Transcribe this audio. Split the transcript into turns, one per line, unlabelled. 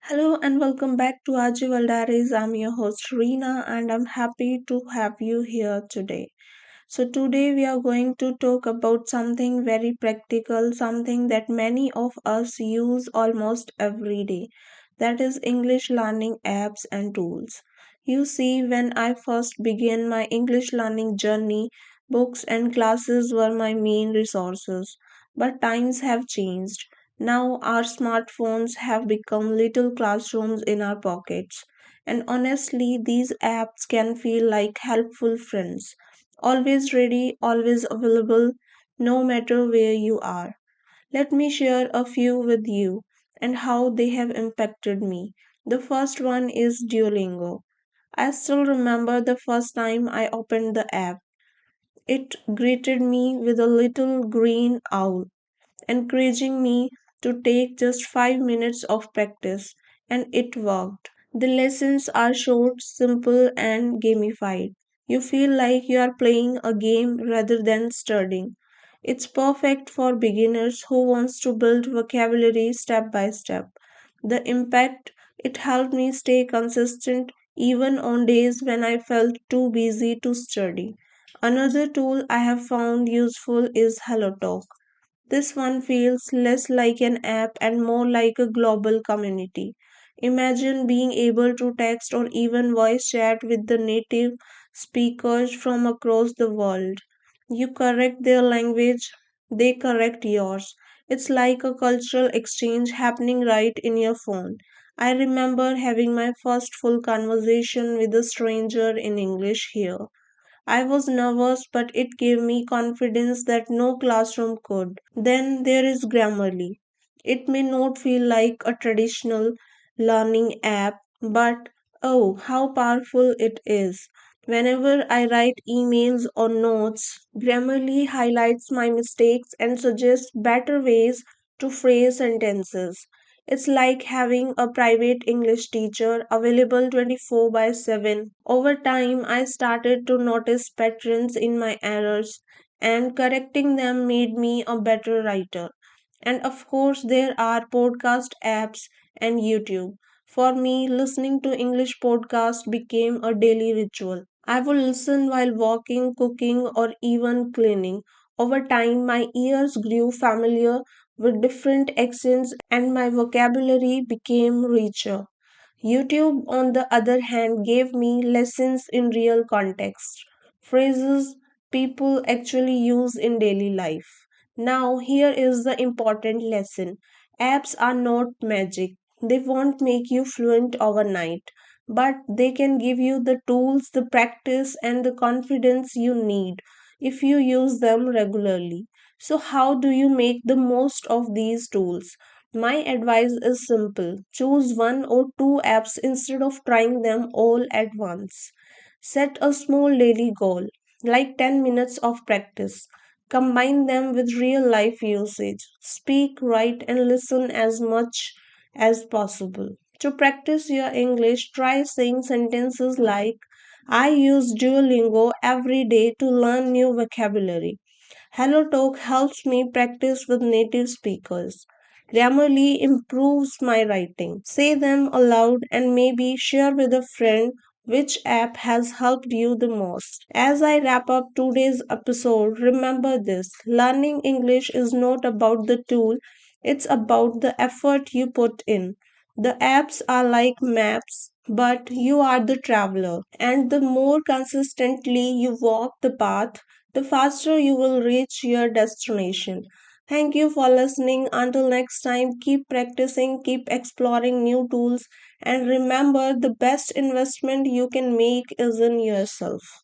Hello and welcome back to Ajival Diaries. I'm your host Reena and I'm happy to have you here today. So, today we are going to talk about something very practical, something that many of us use almost every day. That is English learning apps and tools. You see, when I first began my English learning journey, books and classes were my main resources. But times have changed. Now our smartphones have become little classrooms in our pockets. And honestly, these apps can feel like helpful friends, always ready, always available, no matter where you are. Let me share a few with you and how they have impacted me. The first one is Duolingo. I still remember the first time I opened the app. It greeted me with a little green owl, encouraging me to take just 5 minutes of practice, and it worked. The lessons are short, simple, and gamified. You feel like you are playing a game rather than studying. It's perfect for beginners who wants to build vocabulary step by step. The impact it helped me stay consistent even on days when I felt too busy to study. Another tool I have found useful is HelloTalk. This one feels less like an app and more like a global community. Imagine being able to text or even voice chat with the native speakers from across the world. You correct their language, they correct yours. It's like a cultural exchange happening right in your phone. I remember having my first full conversation with a stranger in English here. I was nervous, but it gave me confidence that no classroom could. Then there is Grammarly. It may not feel like a traditional learning app, but oh, how powerful it is. Whenever I write emails or notes, Grammarly highlights my mistakes and suggests better ways to phrase sentences. It's like having a private English teacher available 24 by 7. Over time, I started to notice patterns in my errors, and correcting them made me a better writer. And of course, there are podcast apps and YouTube. For me, listening to English podcasts became a daily ritual. I would listen while walking, cooking, or even cleaning. Over time, my ears grew familiar with different accents and my vocabulary became richer. YouTube, on the other hand, gave me lessons in real context, phrases people actually use in daily life. Now, here is the important lesson: apps are not magic, they won't make you fluent overnight, but they can give you the tools, the practice, and the confidence you need if you use them regularly. So, how do you make the most of these tools? My advice is simple: choose one or two apps instead of trying them all at once. Set a small daily goal, like 10 minutes of practice. Combine them with real life usage. Speak, write, and listen as much as possible. To practice your English, try saying sentences like, I use Duolingo every day to learn new vocabulary. HelloTalk helps me practice with native speakers. Grammarly improves my writing. Say them aloud and maybe share with a friend which app has helped you the most. As I wrap up today's episode, remember this: learning English is not about the tool, it's about the effort you put in. The apps are like maps, but you are the traveler. And the more consistently you walk the path, the faster you will reach your destination. Thank you for listening. Until next time, keep practicing, keep exploring new tools, and remember, the best investment you can make is in yourself.